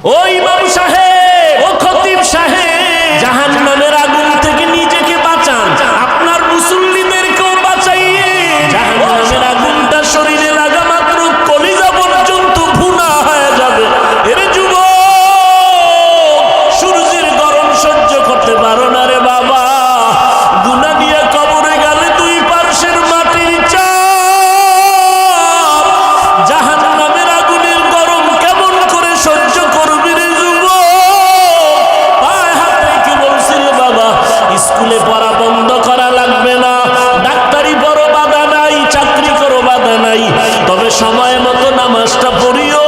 ও ইমাম সাহেব, ও খতিব সাহেব, জাহান্নামের আগুন থেকে নিজেকে বাঁচান, আপনার মুসল্লিদেরকেও বাঁচাইয়ে। জাহান্নামের আগুনটা শরীরে লাগা মাত্র কলিজা পর্যন্ত ভুনা হয়ে যাবে। এর যুবক, সূর্যের গরম সহ্য করতে পারো না রে বাবা, গুনাহ দিয়ে কবরে গেলে দুই পার্শ্বের মাটির চাপ, জাহান্নামের আগুনের গরম কেমন করে সহ্য করবি রে যুবক? পায়ে হাত রেখে বলছি রে বাবা, স্কুলে পড়া বন্ধ করা লাগবে না, ডাক্তারি বড় বাধা নাই, চাকরি করো বাধা নাই, তবে সময় মতো নামাজটা পড়িও।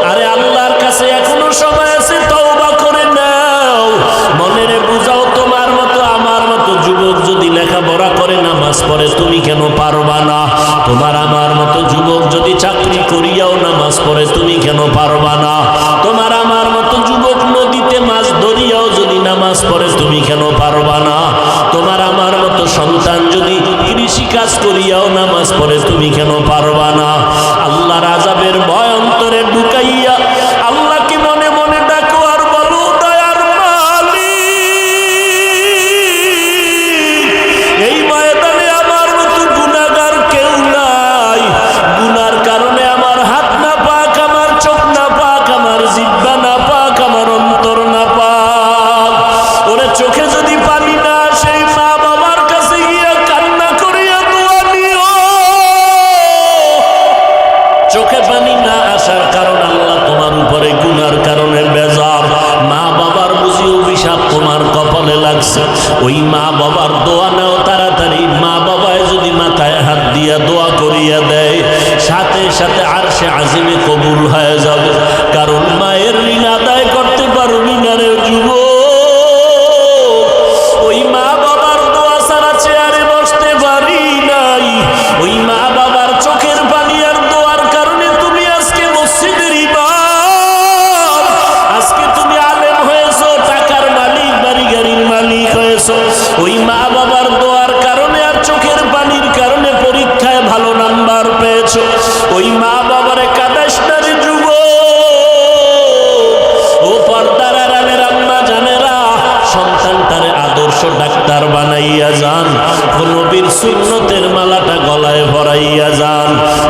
আরে আল্লাহর কাছে এখনো সময় আছে, তওবা করে নাও। মনেরে বুঝাও, তোমার মতো আমার মতো যুবক যদি লেখাপড়া করে নামাজ পড়ে, তুমি কেন পারবা না? তোমার আমার মতো যুবক যদি চাকরি করিয়াও নামাজ পড়ে, তুমি কেন পারবা না? তোমার আমার মতো যুবক নদীতে মাছ ধরিয়াও যদি নামাজ পড়ে, তুমি কেন পারবা না? তোমার আমার মতো সন্তান যদি কৃষি কাজ করিয়াও নামাজ পড়ে, তুমি কেন পারবা না? আল্লাহর আযাবের ভয় অন্তরে ঢুকাইয়া আল্লাহকে মনে মনে ডাকো আর বলো, দয়ার মালিক, এই ময়দানে আমার মতো গুনাহগার কেউ নাই। গুনার কারণে আমার হাত না পাক, আমার চোখ না পাক, আমার জিহ্বা না পাক, আমার অন্তর না পাক। ওরে চোখে যদি পানি না আসে, মা বাবার কাছে গিয়া কান্না করিয়া দোয়া নিও। চোখে পানি না আসার কারণ আল্লাহ তোমার উপরে গুনার কারণে বেজার। মা বাবার বুঝি অভিশাপ তোমার কপালে লাগছে, ওই মা বাবার দোয়া নাও তাড়াতাড়ি। মা বাবায় যদি মাথায় হাত দিয়া দোয়া করিয়া দেয়, সাথে সাথে আরশে আজিমে কবুল হয়ে যাবে। কারণ মায়ের ঋণ আদায় করতে পারবি না রে যুবক। ওই মা বাবার দোয়া ছাড়া চেয়ারে বসতে পারি নাই। ওই মা বাবার চোখের পানি আর দোয়ার কারণে তুমি আজকে মসজিদের ইমাম, আজকে তুমি আলেম হয়েছো, টাকার মালিক, বাড়ি গাড়ির মালিক হয়েছো। ওই মা বাবার দোয়ার কারণে আর চোখের পানির কারণে পরীক্ষায় ভালো নাম্বার পেয়েছো। ওই মা বাবারে কাঁদাস না রে যুবক। ও পর্দার আড়ালের আম্মা জানেরা, সন্তানটারে আদর্শ ডাক্তার বানাইয়া যান, নবীর সুন্নতের মালাটা গলায় ভরাইয়া যান।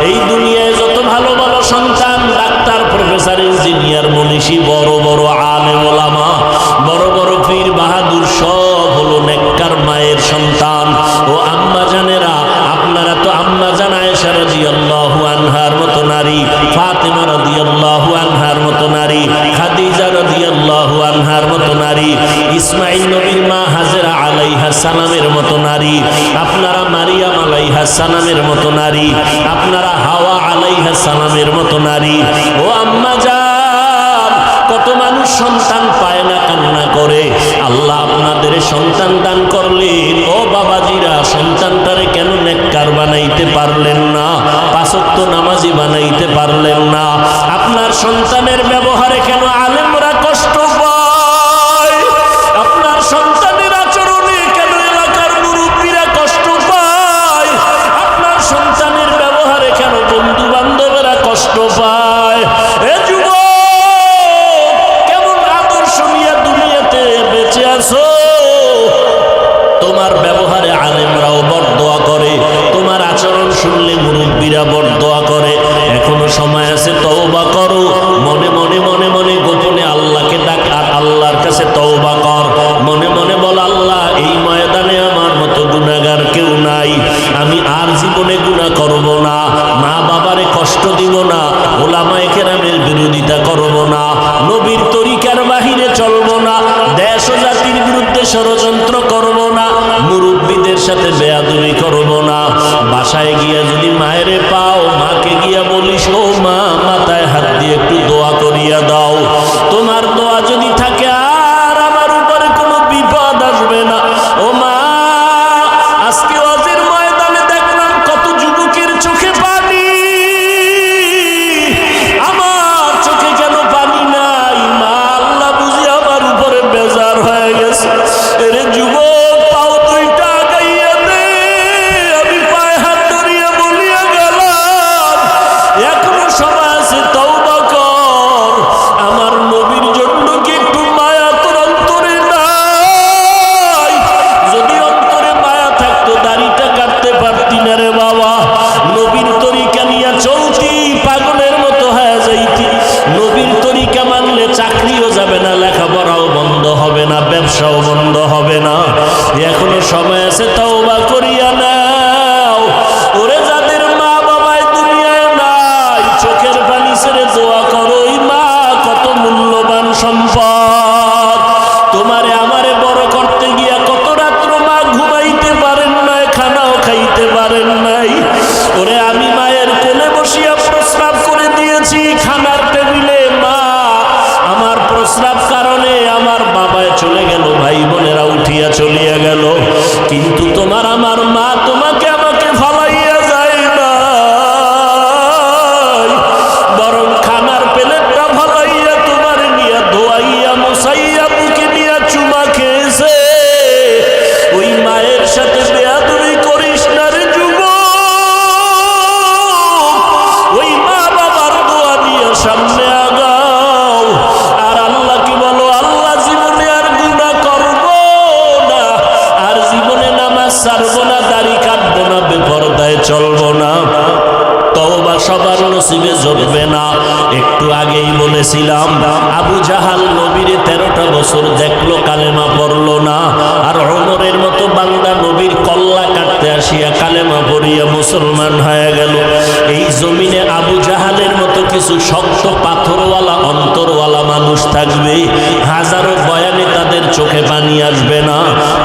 এই দুনিয়ায় যত ভালো ভালো সন্তান, ডাক্তার, প্রফেসর, ইঞ্জিনিয়ার, মনীষী, বড় বড় আলেম ওলামা, বড় বড় পীর বাহাদুর, সব হলো নেককার মায়ের সন্তান। ও আম্মা জানেরা, আপনারা তো আম্মা জান আয়েশা রাদিয়াল্লাহু আনহার মতো নারী, ফাতেমা রাদিয়াল্লাহু আনহার মতো নারী, খাদিজা রাদিয়াল্লাহু আনহার মতো নারী, ইসমাঈল নবীর মা হাজেরা আলাইহা সালামের মতো নারী, আপনারা মারিয়াম আলাইহা সালামের মতো নারী, আপনারা হাওয়া আলাইহা সালামের মতো নারী। ও আম্মা জান, কত মানুষ সন্তান পায় না, কান্না করে। আল্লাহ আপনাদের সন্তান দান করলেন। ও বাবাজিরা, সন্তানটারে কেন নেককার বানাইতে পারলেন না? পাঁচ ওয়াক্ত নামাজি বানাইতে পারলেন না? আপনার সন্তানের ব্যবহারে কেন আলেমরা কষ্ট পায়? আপনার সন্তানের আচরণে কেন এলাকার মুরব্বীরা কষ্ট পায়? আপনার সন্তানের ব্যবহারে কেন বন্ধু বান্ধবেরা কষ্ট পায়? এ যুবক, কেমন আদর্শ নিয়ে দুনিয়াতে বেঁচে আছো? তোমার ব্যবহারে আলেমরাও বরদোয়া করে, তোমার আচরণ শুনলে মুরব্বীরা বরদোয়া করে। এখনো সময় আছে, তওবা করো। মনে মনে মনে মনে গোপনে আল্লাহকে ডাক আর আল্লাহর কাছে তওবা কর। মনে মনে বল, আল্লাহ, এই ময়দানে আমার মতো গুনাহগার কেউ নাই, আমি আর জীবনে গুনাহ করব না, মা বাবারে কষ্ট দিব না, ওলামায়ে কেরামের বিরোধিতা করব না, নবীর তরিকার বাহিরে চলব না, দেশ ও জাতির বিরুদ্ধে ষড়যন্ত্র করব না, মুরব্বীদের সাথে বেয়াদবি করব না। বাসায় গিয়া যদি মায়েরে পাও, মাকে গিয়া বলিস, ও মা, মাথায় হাত দিয়ে একটু দোয়া করিয়া দাও। তোমার দোয়া যদি থাকে আর আমার উপরে কোনো বিপদ আসবে না। ও মা, আজকে ওয়াজের ময়দানে দেখলাম কত যুবকের চোখে পানি, আমার চোখে কেন পানি নাই? মা, আল্লাহ বুঝি আমার উপরে বেজার হয়ে গেছে। এরে যুবক, পাও দুইটা আগাইয়া দে। আমি পায়ে হাত ধরিয়া বলিয়া গেলাম, এখনো চাকরিও যাবে না, লেখাপড়াও বন্ধ হবে না, ব্যবসাও বন্ধ হবে না। এখনো সময় আছে, তওবা করিয়া নাও। ওরে যাদের মা বাবাই দুনিয়ায় নাই, চোখের পানি ছেড়ে দোয়া করো। ওই মা কত মূল্যবান সম্পদ। তোমারে আমারে বড় করতে গিয়া কত রাত্র মা ঘুমাইতে পারেন নাই, খানাও খাইতে পারেন নাই। ওরে আমি মায়ের কোলে বসিয়া প্রস্রাব করে দিয়েছি খানার টেবিলে। মা আমার প্রস্রাব কারণে আমার বাবায় চলে গেল, ভাই বোনেরা উঠিয়া চলিয়া গেল, কিন্তু তোমার আমার মা তোমাকে আমাকে ফালাইয়া যায় না, বরং খানার প্লেটটা ফালাইয়া তোমার নিয়া ধোয়াইয়া মুসাইয়া বুকে নিয়া চুমা খেয়েছে। ওই মায়ের সাথে বেয়াদবি করিস না রে যুবক। ওই মা বাবার দোয়া দিয়ে সামনে আগাও। আর আল্লাহকে বলো, আল্লাহ জীবনে আর গুনাহ করব না, আর জীবনে নামাজ ছাড়বো না, দাড়ি কাটবো না, বেপরদায় চলবো না। তওবা সবার নসিবে জুটবে না। একটু আগেই বলেছিলাম, আবু জাহাল নবীর 13টা বছর দেখলো, কালেমা পড়লো না। আর ওমরের মতো বান্দা নবীর কল্লা কাটতে আসিয়া কালেমা পড়িয়া মুসলমান হয়ে গেল। এই জমিনে আবু জাহালের মতো কিছু শক্ত পাথরওয়ালা অন্তরওয়ালা মানুষ থাকবে, হাজারো বয়ানে তাদের চোখে পানি আসবে না,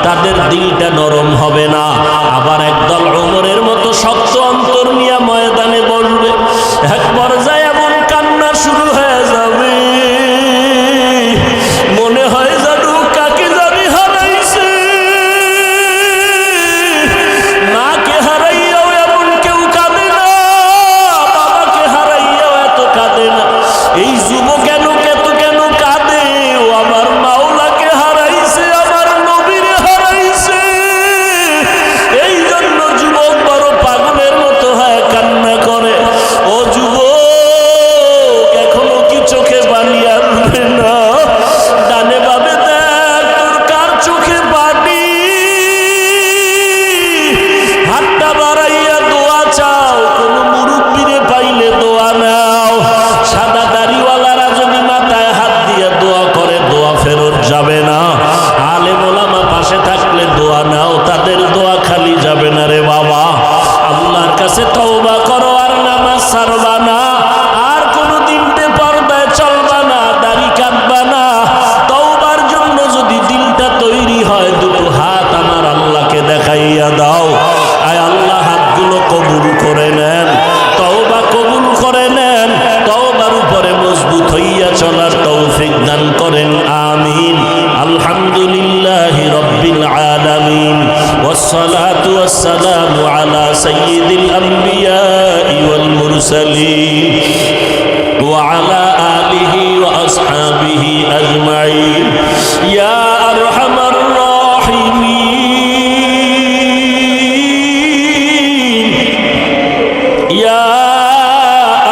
তাদের দিলটা নরম হবে না। আবার একদল ওমরের মতো শক্ত অন্তর নিয়ে ময়দানে বসবে। এক পর্যায়ে এমন কান্না শুরু হয়ে যাবে, মনে হয় জাদু কাকে জানি হারাইছে। মাকে হারাইয়াও এমন কেউ কাঁদে না, বাবাকে হারাইয়াও এত কাঁদে না। এই যুবক কেন কাঁদে? ও আমার মাওলাকে হারাইছে, আমার নবীরে হারাইছে। এই জন্য যুবক বড় পাগলের মতো হয় কান্না করে। ও যুবক, এখনো কি চোখে পানি আসবে না? ডানে বামে দেখ, তোর কার চোখে পানি? হাতটা বাড়াইয়া দোয়া চাও, কোন মুরব্বিরে পাইলে দোয়া নাও। সাদা দাড়িওয়ালারা যদি মাথায় হাত দিয়ে দোয়া করে, দোয়া ফেরত যাবে না। আলেম ওলামা পাশে থাকলে দোয়া নাও, তাদের দোয়া খালি যাবে না রে বাবা। আল্লাহর কাছে তওবা করো, আর নামাজ ছাড়বা না, আর কোনোদিন বেপরদায় চলবা না, দাড়ি কাটবা না। তওবার জন্য যদি দিলটা তৈরি হয়, দুটো হাত আমার আল্লাহকে দেখাইয়া দাও। আয় আল্লাহ, হাতগুলো কবুল করে নেন, তওবা কবুল করে নেন, তওবার উপরে মজবুত হইয়া চলার তৌফিক দান করেন, আমিন। আলহামদুলিল্লাহি রাব্বিল আলামিন, والصلاة والسلام على سيد الأنبياء والمرسلين وعلى آله وأصحابه أجمعين يا أرحم الراحمين يا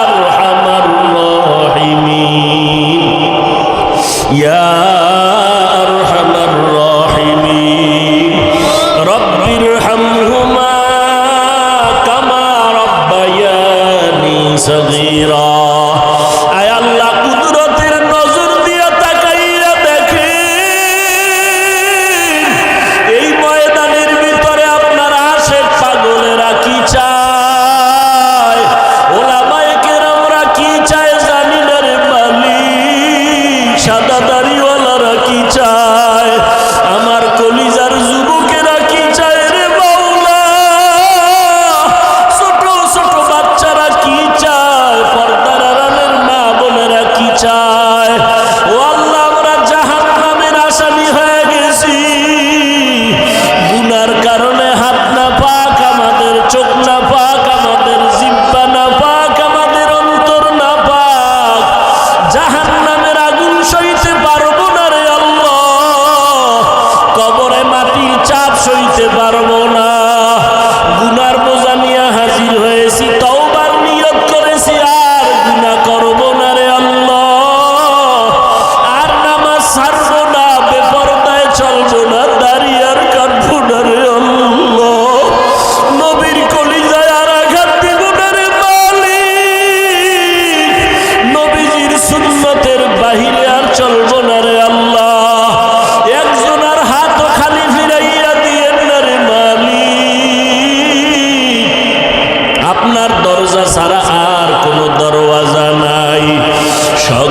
أرحم الراحمين يا أرحم الراحمين رب ارحمهما كما ربياني صغيرا আয় আল্লাহ, কুদরতের নজর দিয়া তাকাইয়া দেখেন,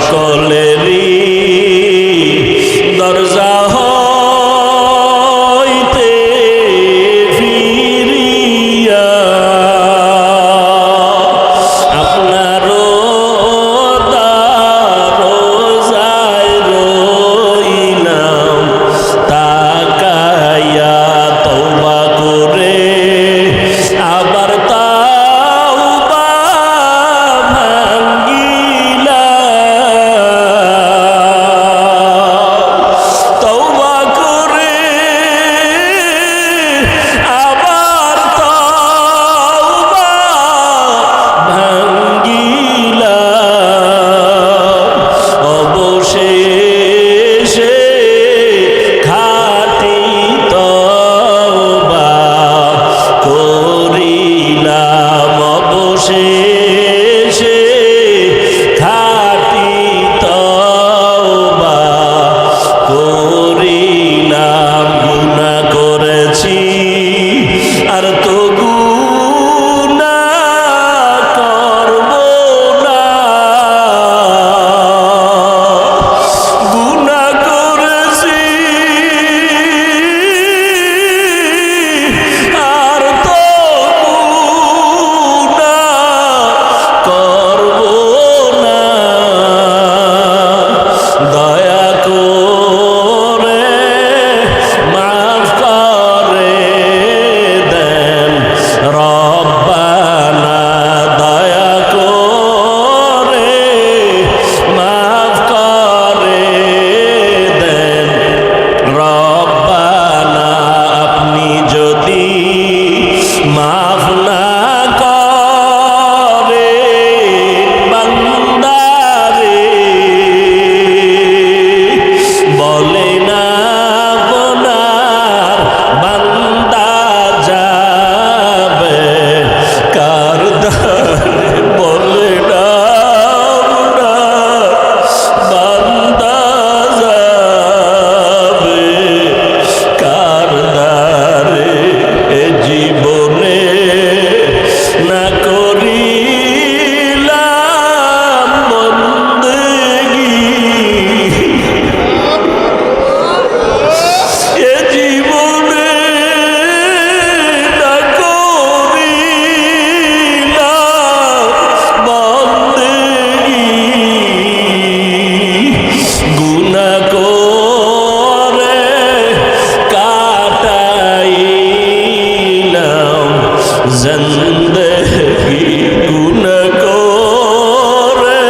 সকলেরই দরজা হইতে ফিরিয়া আপনারও দরজায় রইলাম তাকায়া তওবা করে আবার তাওবা ভাঙ্গিলাম তওবা করে আবার তাওবা ভাঙ্গিলাম অবশেষে খাঁটি তওবা করিলাম অবশেষে খাঁটি তওবা করিলাম গুনাহ করেছি আর তো গুনাহ করব না গুনাহ করেছি আর তো গুনাহ করব না দয়া করে মাফ করে দেন রব্বানা দয়া করে মাফ করে দেন রব্বানা আপনি যদি মাফ না করে বান্দারে বলে না গোনার বান্দা যাবে কার দ্বারে বলে না গোনার বান্দা যাবে কার দ্বারে এ জীবনে না করিলাম বন্দেগী এ জীবনে না করিলাম বন্দেগী গুনাহ করে কাটাইলাম জিন্দেগি গুনাহ করে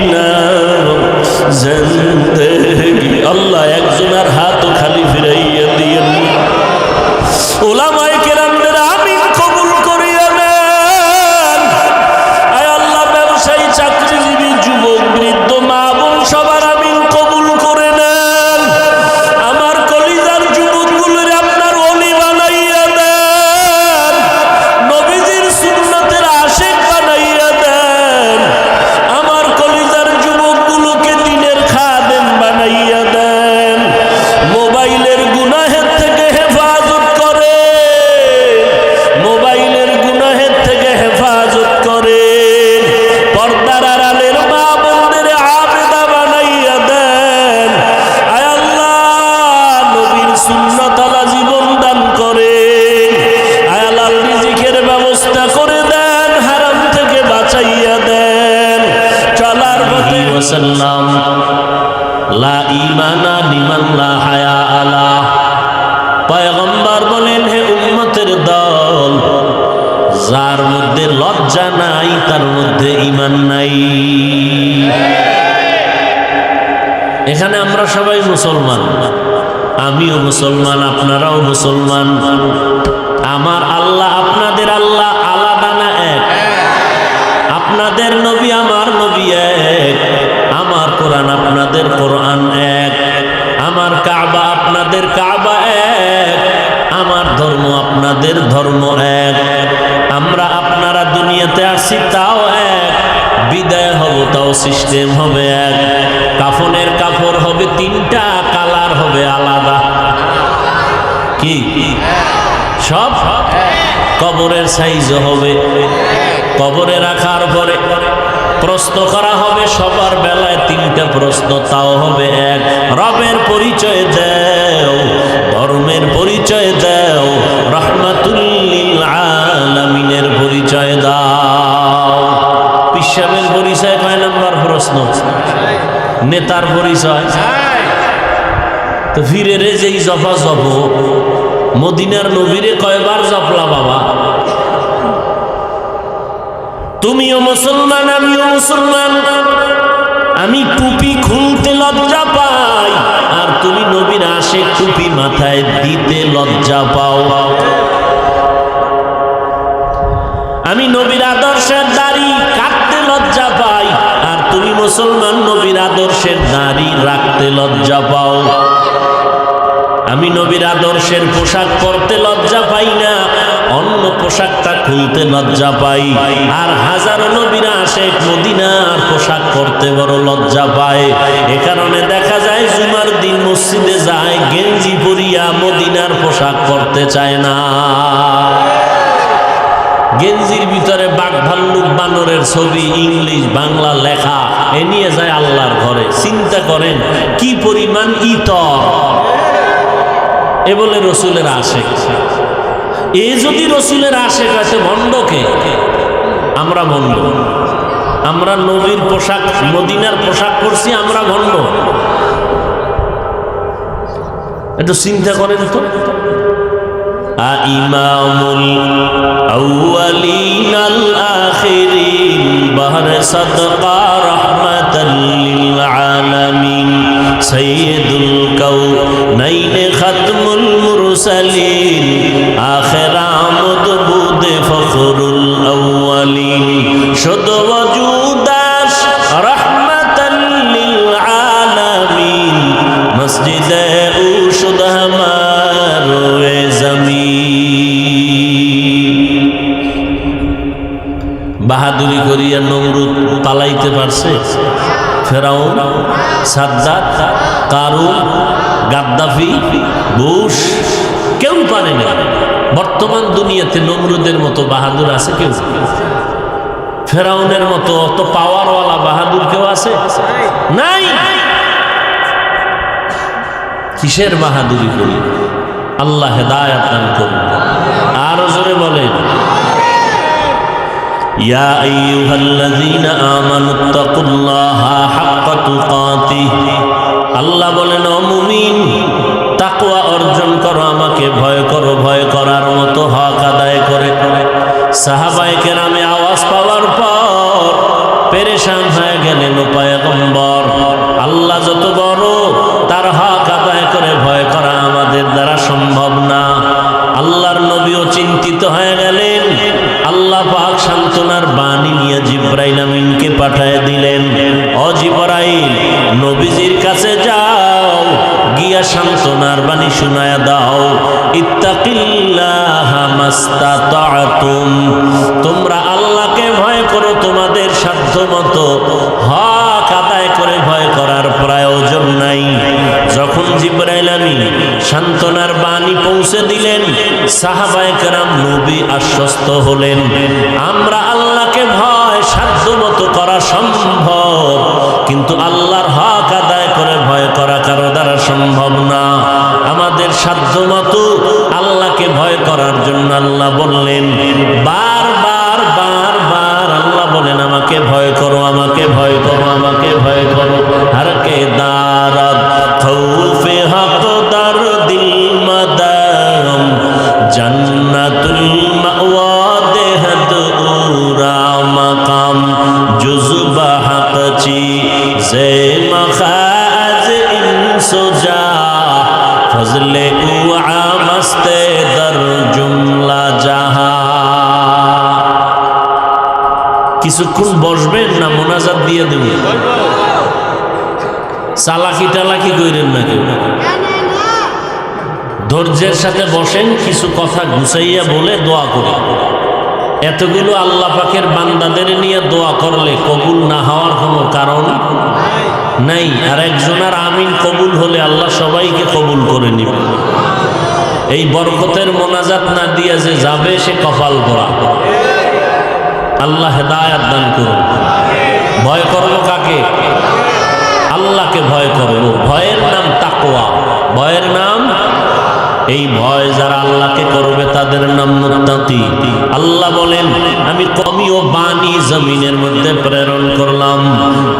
কাটাইলাম জিন্দেগি আল্লাহ একজনের হাতও খালি ফিরাইয়া দিয়েন উলামায়ে কেরামদের আমিন কবুল করিয়া নেন আয় আল্লাহ ব্যবসায়ী চাকরিজীবী যুবক বৃদ্ধ মা বোন সবার আমিন কবুল করে নেন আমার কলিজার যুবকগুলোর আপনার ওলি বানাইয়া দেন নবীজির সুন্নতের আশিক বানাইয়া দেন আমার কলিজার যুবকগুলোকে দ্বীনের খাদেম বানাইয়া দেন মোবাইলের গুনাহের থেকে হেফাজত করে মোবাইলের গুনাহের থেকে হেফাজত করে পর্দার আড়ালের মা বোনদের আবেদা বানাইয়া দেন আয় আল্লাহ নবীর সুন্নতওয়ালা জীবন দান করে আয় আল্লাহ রিজিকের ব্যবস্থা করে দেন হারাম থেকে বাঁচাইয়া দেন চলার পথে ওয়াসাল্লাম লা ঈমানা লিমান লা হায়া আলা পয়গম্বর বলেন হে উম্মতের দল যার মধ্যে লজ্জা নাই তার মধ্যে ঈমান নাই এখানে আমরা সবাই মুসলমান আমিও মুসলমান আপনারাও মুসলমান আমার আল্লাহ আপনাদের আল্লাহ আলাদা না এক আপনাদের নবী আমার নবী এক আমার কোরআন আপনাদের কোরআন এক আমার কাবা আপনাদের কাবা এক আমার ধর্ম আপনাদের ধর্ম এক আমরা আপনারা দুনিয়াতে আসছি তাও এক বিদায় হব তাও সিস্টেম হবে এক কাফনের কাপড় হবে তিনটা কালার হবে আলাদা কি সব কবরের সাইজ হবে কবরে রাখার পরে প্রশ্ন করা হবে সবার বেলায় 3টা প্রশ্ন, তাও হবে এক, রবের পরিচয় দাও, ধর্মের পরিচয় দাও, রাহমাতুল লিল আলামিনের পরিচয় দাও। পিসাবের পরিচয় কয় নাম্বার প্রশ্ন? নেতার পরিচয় তো ফিরে রে যেই জপা জপ, মদিনার নবীরে কয়বার জপলা বাবা? তুমিও মুসলমান, আমিও মুসলমান, আমি টুপি খুলতে লজ্জা পাই আর তুমি নবীর আশিক টুপি মাথায় দিতে লজ্জা পাও। আমি নবীর আদর্শের দাড়ি কাটতে লজ্জা পাই আর তুমি মুসলমান নবীর আদর্শের দাড়ি রাখতে লজ্জা পাও। আমি নবীর আদর্শের পোশাক পরতে লজ্জা পাই না, অন্য পোশাকটা খুলতে লজ্জা পাই, আর হাজারো নবীর আশিক মদিনার পোশাক পরতে বড় লজ্জা পায়। এ কারণে দেখা যায় জুমার দিন মসজিদে যায় গেঞ্জি পরিয়া, মদিনার পোশাক পরতে চায় না। গেঞ্জির ভিতরে বাঘ ভাল্লুক বানরের ছবি, ইংলিশ বাংলা লেখা, এ নিয়ে যায় আল্লাহর ঘরে। চিন্তা করেন কি পরিমাণ ইতর। এ বলে রসুলের আশিক। এ যদি রসুলের আশিক আছে, ভণ্ডকে আমরা ভণ্ড। আমরা নবীর পোশাক, মদিনার পোশাক পরছি, আমরা ভণ্ড। একটু চিন্তা করেন তো। ইমামুল আউয়ালিন আল আখিরিন বাহর সাদকা রাহমাতাল লিল আলামিন সাইয়্যিদুল কাউনাইন খাতমুল মুরসালিন আখির আমদ বুদে ফখরুল আউয়ালিন শুদ ওয়াজুদাস রাহমাতাল লিল আলামিন মসজিদে উশুদ হামারে বাহাদুরি করিয়া নমরুদ পালাইতে পারছে? ফেরাউন, সাদ্দাত, কারুন, গাদ্দাফি, বুশ কেউ পারে না। বর্তমান দুনিয়াতে নমরুদের মতো বাহাদুর আছে কেউ? ফেরাউনের মতো অত পাওয়ারওয়ালা বাহাদুর কেউ আছে? নাই। কিসের বাহাদুরি করি? আল্লাহ হেদায়েত দান করুন। আর জোরে বলেন, ইয়া আইয়ুহাল্লাযীনা আমানুত্তাকুল্লাহা হাক্কা তুকাতিহ। আল্লাহ বলেন, ও মুমিন, তাকওয়া অর্জন করো, আমাকে ভয় করো, ভয় করার মতো হক আদায় করে। সাহাবায়ে কেরামে আওয়াজ পাওয়ার পর পেরেশান হয়ে গেলেন, ও পয়গম্বর, আল্লাহ যত বড়, তার হক আদায় করে ভয় করা আমাদের দ্বারা সম্ভব না। আল্লাহর নবীও চিন্তিত হয়ে গেলেন। আল্লাহ পাক সান্ত্বনার বাণী নিয়ে জিবরাইল আমিনকে পাঠিয়ে দিলেন, ও জিবরাইল, নবীজির কাছে যাও, গিয়া সান্ত্বনার বাণী শোনায়া দাও। ইত্তাকিল্লাহা মাস্তাতাতুম, তোমরা আল্লাহকে ভয় করো তোমাদের সাধ্য মতো, হক আদায় করে ভয় করার প্রয়োজন নাই। যখন জিবরাইল আমিন সান্ত্বনার বাণী পৌঁছে দিলেন, সাহাবায়ে কেরাম নবী আশ্বস্ত হলেন, আমরা আল্লাহকে ভয় সাধ্য মতো করা সম্ভব, কিন্তু আল্লাহর হক আদায় করে ভয় করা কারো দ্বারা সম্ভব না। আমাদের সাধ্য মতো আল্লাহকে ভয় করার জন্য আল্লাহ বললেন, বারবার বারবার আল্লাহ বলেন, আমাকে ভয় করো, আমাকে ভয় করো, আমাকে ভয় করো। হর কে দারদ খৌফে হক দার দিল মদম জান্নাতুল মাওয়া দেহদ উরা মাকাম জুজবা হক চি জে মখাজ ইনসুজা ফজলে উআ মস্তে দর জুমলা জাহা। কিছুক্ষণ বসবেন না মোনাজাত দিয়ে দেবেন? চালাকি টালাকি কইরেন না কেউ, ধৈর্যের সাথে বসেন, কিছু কথা গুছাইয়া বলে দোয়া করে। এতগুলো আল্লাহ পাকের বান্দাদের নিয়ে দোয়া করলে কবুল না হওয়ার কোনো কারণ নাই। আর একজনের আমিন কবুল হলে আল্লাহ সবাইকে কবুল করে নেবে। এই বরকতের মোনাজাত না দিয়া যে যাবে সে কপাল ভরা। আল্লাহ হেদায়াত দান করুন। ভয় করবো কাকে? আল্লাহকে ভয় করবো। ভয়ের নাম তাকওয়া, ভয়ের নাম, এই ভয় যারা আল্লাহকে করবে তাদের নাম মুত্তাকি। আল্লাহ বলেন আমি কওমি ও বানি জমিনের মধ্যে প্রেরণ করলাম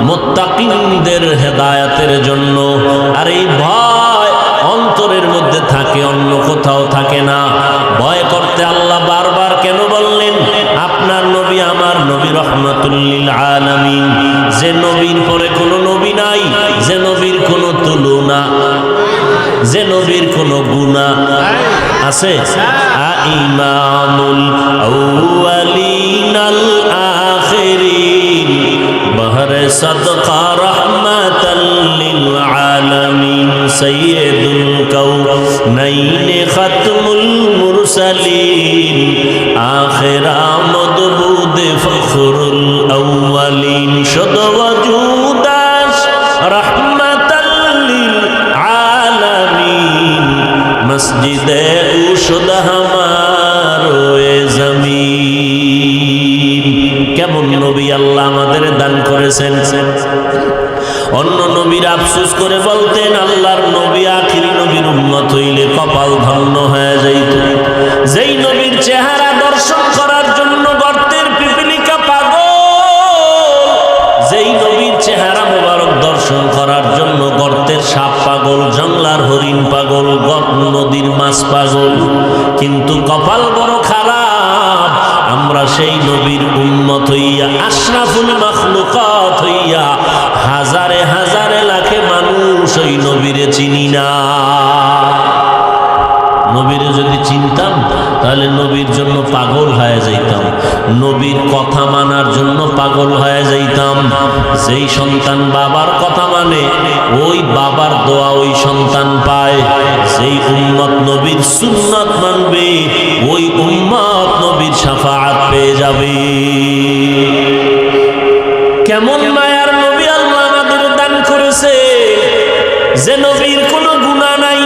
মুত্তাকিনদের হেদায়েতের জন্য। আর এই ভয় অন্তরের মধ্যে থাকে, অন্য কোথাও থাকে না। ভয় করতে আল্লাহ বারবার কেন বললেন? আপনার নবী আমার নবী রহমাতুল লিল আলামিন, যে নবীর পরে কোনো নবী নাই, যে নবীর কোনো তুলনা, যে নবীর কোন গুনাহ আছে। ইমামুল আউয়ালিন আল আখিরিন বহরে সাদকা রাহমাতাল লিল আলামিন সাইয়্যিদুল কাউনাইন খাতমুল মুরসালিন আখির আমদ বুদ ফখরুল আউয়ালিন শুদ ওয়াজুদাস রাহমাতাল লিল মসজিদে উশুদ হামারোয়ে জমিন। কেমন নবী আল্লাহ আমাদের দান করেছেন। অন্য নবীর আফসোস করে বলতেন আল্লাহর নবী আখিরি নবীর উম্মত হইলে কপাল ধন্য হয়ে যাইত। যেই নবীর চেহারা দর্শন করার জন্য গর্তের পিপিলিকা পাগল, যেই নবীর চেহারা মোবারক দর্শন করার জন্য গর্তের সাপ পাগল, জংলার হরিণ পাগল, নদীর মাছ পাগল, কিন্তু কপাল বড় খারাপ। আমরা সেই নবীর উম্মত হইয়া, আশরাফুল মাখলুকাত হইয়া হাজারে হাজারে লাখে মানুষ ওই নবীরে চিনি না। নবীরে যদি চিনতাম তাহলে নবীর জন্য পাগল হয়ে যাইতাম, নবীর কথা মানার জন্য পাগল হয়ে যাইতাম। যেই সন্তান বাবার কথা মানে ওই বাবার দোয়া ওই সন্তান পায়। যেই উম্মত নবীর সুন্নাত মানবে ওই উম্মত নবীর শাফাআত পেয়ে যাবে। কেমন মায়ার নবী আল্লাহ আমাদের দান করেছে, যে নবীর কোনো গুনাহ নাই,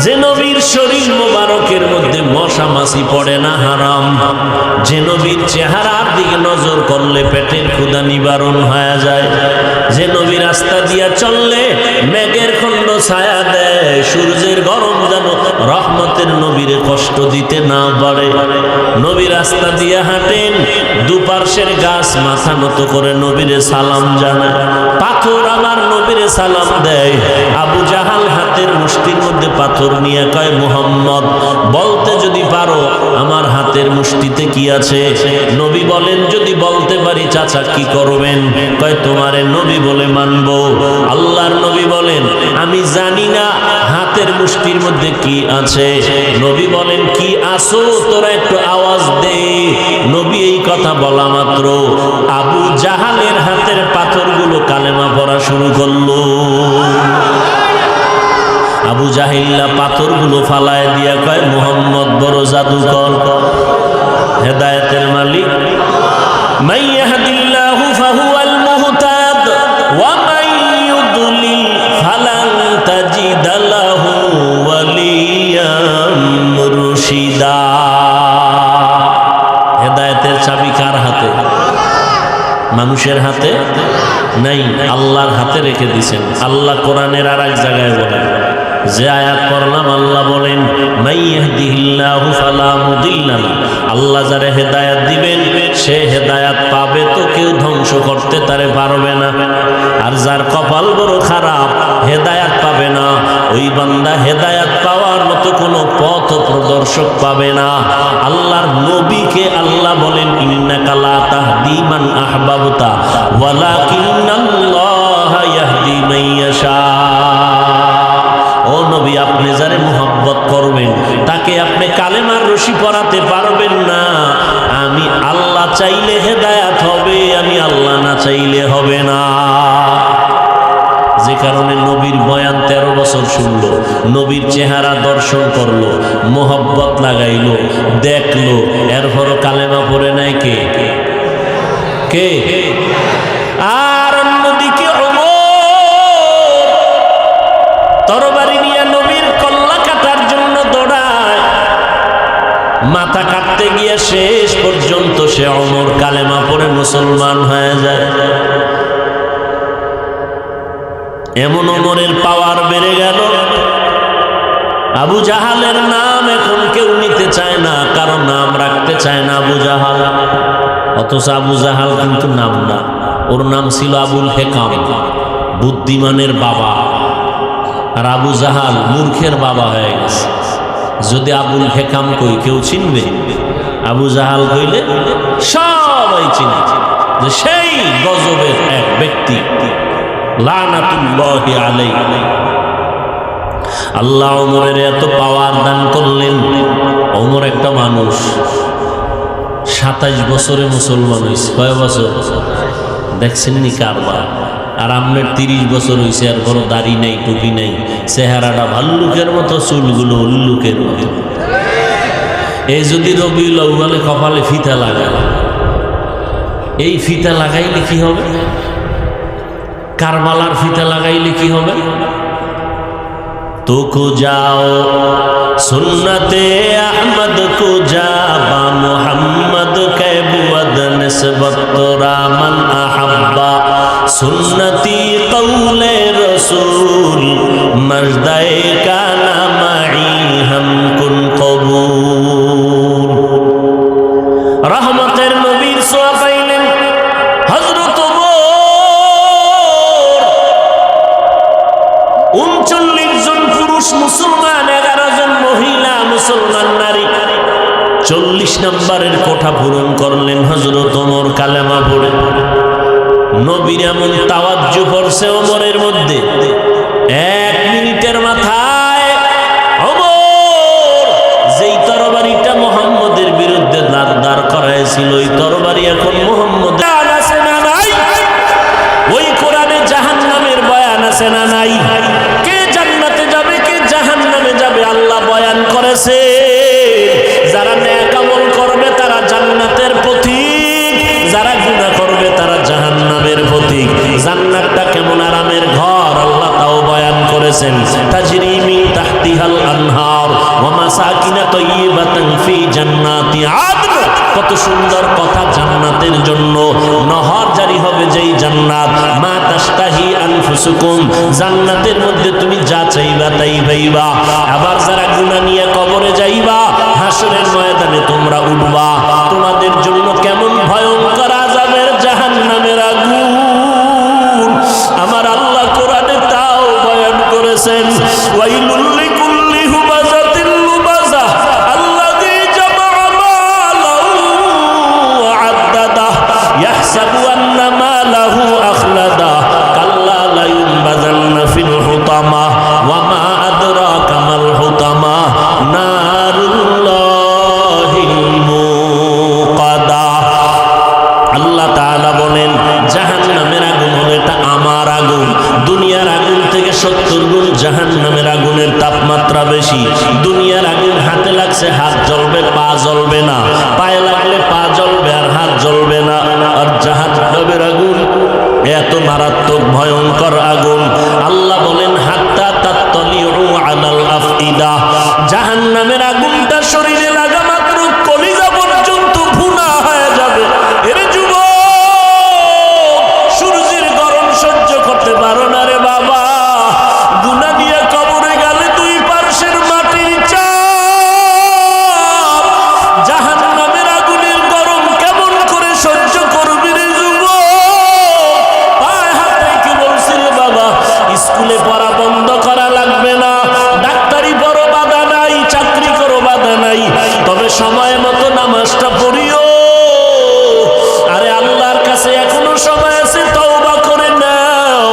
যে নবীর শরীর মোবারকের মধ্যে মশা মাছি পড়ে না হারাম, যে নবীর চেহারার দিকে নজর করলে পেটের ক্ষুধা নিবারণ হয়ে যায়, যে নবী রাস্তা দিয়া চললে মেঘের খণ্ড ছায়া দেয়, সূর্যের গরম যেন রহমতের নবীরে কষ্ট দিতে না পারে। নবী রাস্তা দিয়ে হাঁটেন, দুপার্শ্বের গাছ মাথা নত করে নবীরে সালাম জানায়, পাথর আমার নবীরে সালাম দেয়। আবু জাহাল হাতের মুষ্টির মধ্যে পাথর নিয়ে কয় মুহাম্মদ বলতে যদি পারো আমার হাতের মুষ্টিতে কি আছে? নবী বলেন যদি বলতে পারি চাচা কি করবেন? কয় তোমারে নবী বলে মানবো। আল্লাহর নবী বলেন আমি জানি না হাতের মুষ্টির মধ্যে কি আছে। নবী বলেন কি আসো তোরা একটু আওয়াজ দে। নবী এই কথা বলা মাত্র আবু জাহালের হাতের পাথরগুলো কালেমা পড়া শুরু করলো। আবু জাহিল্লা পাথরগুলো ফালায় দিয়া কয় মুহাম্মদ বড় জাদুকর, হেদায়েতের মালিক। মান ইয়াহদিল্লাহু ফাহুয়াল মুহতাদ ওয়া মান ইউদ্লিল ফালান তাজিদ লাহু ওয়ালিয়াম মুরশিদা। হেদায়েতের চাবি কার হাতে? মানুষের হাতে নাই, আল্লাহর হাতে রেখে দিয়েছেন। আল্লাহ কোরআনের আর এক জায়গায় বলেন, যে আয়াত পড়লাম আল্লাহ বলেন মাইয়াহদিহিল্লাহু ফালা মুদিল্লা লাহু, আল্লাহ যারে হেদায়েত দিবেন সে হেদায়েত পাবে, তো কেউ ধ্বংস করতে তারে পারবে না। আর যার কপাল বড় খারাপ হেদায়েত পাবে না, ওই বান্দা হেদায়েত পাওয়ার মতো কোনো পথ প্রদর্শক পাবে না। আল্লাহর নবীকে আল্লাহ বলেন ইন্নাকা লা তাহদি মান আহবাবতা ওয়ালাকিন্নাল্লাহা ইয়াহদি মান ইয়াশা। ও নবী আপনি যারে মুহাব্বত করবেন তাকে আপনি কালেমার রশি পরাতে পারবেন না। আমি আল্লাহ চাইলে হেদায়েত হবে, আমি আল্লাহ না চাইলে হবে না। যে কারণে নবীর বয়ান 13 বছর শুনলো, নবীর চেহারা দর্শন করলো, মোহব্বত লাগাইলো, দেখলো, এরপরও কালেমা পড়ে নাই কে? কে? আর অন্যদিকে তরবারি নিয়ে নবীর কল্লা কাটার জন্য দৌড়ায়, মাথা কাটতে গিয়ে শেষ পর্যন্ত সে ওমর কালেমা পড়ে মুসলমান হয়ে যায়। এমন ওমরের পাওয়ার বেড়ে গেল, আবু জাহালের নাম এখন কেউ নিতে চায় না, কারণ নাম রাখতে চায় না আবু জাহাল। অথচ আবু জাহাল কিন্তু নাম না, ওর নাম ছিল আবুল হেকাম, বুদ্ধিমানের বাবা। আর আবু জাহাল মূর্খের বাবা হয়ে গেছে। যদি আবুল হেকাম কই কেউ চিনবে, আবু জাহাল কইলে সবাই চিনে যে সেই গজবের এক ব্যক্তি, লানাতুল্লাহি আলাইহি। আল্লাহ ওমরের এত পাওয়ার দান করলেন। ওমর একটা মানুষ 27 বছরে মুসলমান হয়েছে। কয় বছর দেখছেন নি কারবার? আর আপনার 30 বছর হয়েছে, আর বড় দাড়ি নাই, টুপি নাই, চেহারাটা ভাল্লুকের মতো, চুলগুলো উল্লুকের মতো। এই যদি রবিউল আউয়ালে কপালে ফিতা লাগায়, এই ফিতা লাগাইলে কি হবে? কারবালার ফিতা লাগাইলে কি হবে? তো কো যাও সুন্নতে আহমদ কো যাবা মুহাম্মদ কে বুদ নিসবত রামান আহাব্বা সুন্নতি কৌলে রসূল মজদায়ে কানা মাই হাম কুন কবুল। রহমতের নবীর সোয়া পাইলেন হযরত ওমর। 39 জন পুরুষ মুসলমান, 11 জন মহিলা মুসলমান নারী। 40 নম্বরের কোঠা পূরণ করলেন হযরত ওমর কালেমা পড়ে। নবীর এমন তাওয়াজ্জু পড়ছে ওমরের মধ্যে, 1 মিনিটের মাথায় ওমর যেই তরবারিটা মুহাম্মদের বিরুদ্ধে দাঁড় করাইছিল, ওই তরবারি এখন মুহাম্মদের আছে না নাই? ওই কোরআনে জাহান্নামের বয়ান আছে না নাই? কে জান্নাতে যাবে, কে জাহান্নামে যাবে আল্লাহ বয়ান করেছে। যারা নেক আমল করবে তারা জান্নাতের পথিক, যারা গুনাহ করবে তারা জাহান্নামের পথিক। জান্নাতটা কেমন আরামের ঘর আল্লাহ তাও বয়ান করেছেন। তাজরি মিন তাহতিহাল আনহার ওয়া মাসাকিন তাইয়্যিবাতান ফি জান্নাতি আদন। কত সুন্দর কথা জান্নাতের জন্য। নহর জারি হবে যেই জান্নাত, মা তাশতাহি আনফুসুকুম, জান্নাতের মধ্যে তুমি যা চাইবা তাই পাইবা। আবার যারা গুনাহ নিয়ে কবরে যাইবা, হাসরের ময়দানে তোমরা উঠবা, তোমাদের জন্য কেমন ভয়ঙ্কর আযাবের জাহান্নামের আগুন আমার আল্লাহ কোরআনে তাও বয়ান করেছেন। ওয়াইলুল লিকুল্লি হুমাযাতিল লুমাযা আল্লাযী জামা'a মালাহু ওয়া আদ্দাদা ইয়াহসাবু আন্না মালাহু আখলাদা কাল্লা লা ইউনবাযান্না ফিল হুতামা ওয়া মা আদরাকা মাল হুতামা নারুল্লাহিল মুকাদা। আল্লাহ তাআলা বলেন জাহান্নামের আগুন হলো এটা আমার আগুন। দুনিয়ার আগুন থেকে 70 গুণ জাহান্নামের আগুনের তাপমাত্রা বেশি। দুনিয়ার আগুন হাতে লাগছে, হাত জ্বলবে, পা জ্বলবে না। পায়ে লাগলে পা জ্বলবে আর হাত জ্বলবে না। আর জাহান্নামের আগুন এত মারাত্মক ভয়ঙ্কর আগুন, আল্লাহ বলেন হাত্তা তাত্তালিউ আলাল আফইদা। জাহান্নামের আগুনটা শরীরে লাগা মাত্র কলিজা পর্যন্ত ভুনা হয়ে যাবে। এর যুবক, সূর্যের গরম সহ্য করতে পারো না রে বাবা। গুনাহ দিয়ে কবরে গেলে দুই পার্শ্বের মাটির চাপ, জাহান্নামের আগুনের গরম কেমন করে সহ্য করবি রে যুবক? পায়ে হাত রেখে বলছি রে বাবা, স্কুলে পড়া বন্ধ করা লাগবে না, ডাক্তারি পড়ো বাধা নাই, চাকরি করো বাধা নাই, তবে সময় মতো নামাজটা পড়িও। আরে আল্লাহর কাছে এখনো সময় আছে, তওবা করে নাও।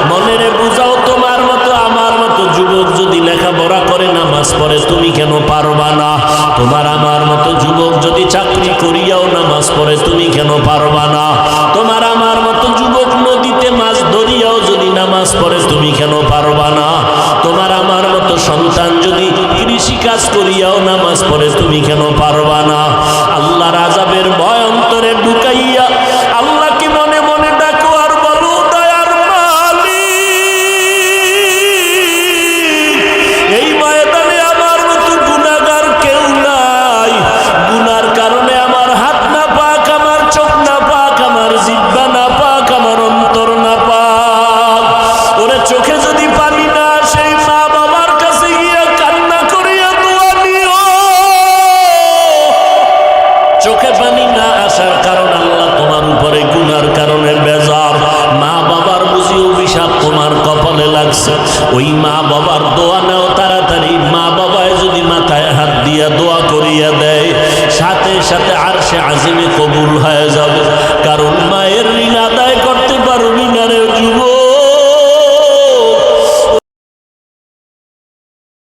মনেরে বুঝাও, তোমার মতো আমার মতো যুবক যদি লেখাপড়া করে নামাজ পড়ে, তুমি কেন পারবা না? তোমার আমার মতো যুবক যদি চাকরি করিয়াও নামাজ পড়ে, তুমি কেন পারবা না? তোমার আমার মতো যুবক নদীতে মাছ ধরিয়াও যদি নামাজ পড়ে, তুমি কেন পারবা না? তোমার আমার মতো সন্তান যদি কৃষি কাজ করিয়াও নামাজ পড়ে, তুমি কেন পারবা না? আল্লাহর আযাবের ভয় অন্তরে ঢুকাইয়া আল্লাহকে মনে মনে ডাকো আর বলো, দয়ার মালিক, এই ময়দানে আমার আছে, ওই মা বাবার দোয়া নাও তাড়াতাড়ি। মা বাবায় যদি মাথায় হাত দিয়া দোয়া করিয়া দেয়, সাথে সাথে আরশে আজিমে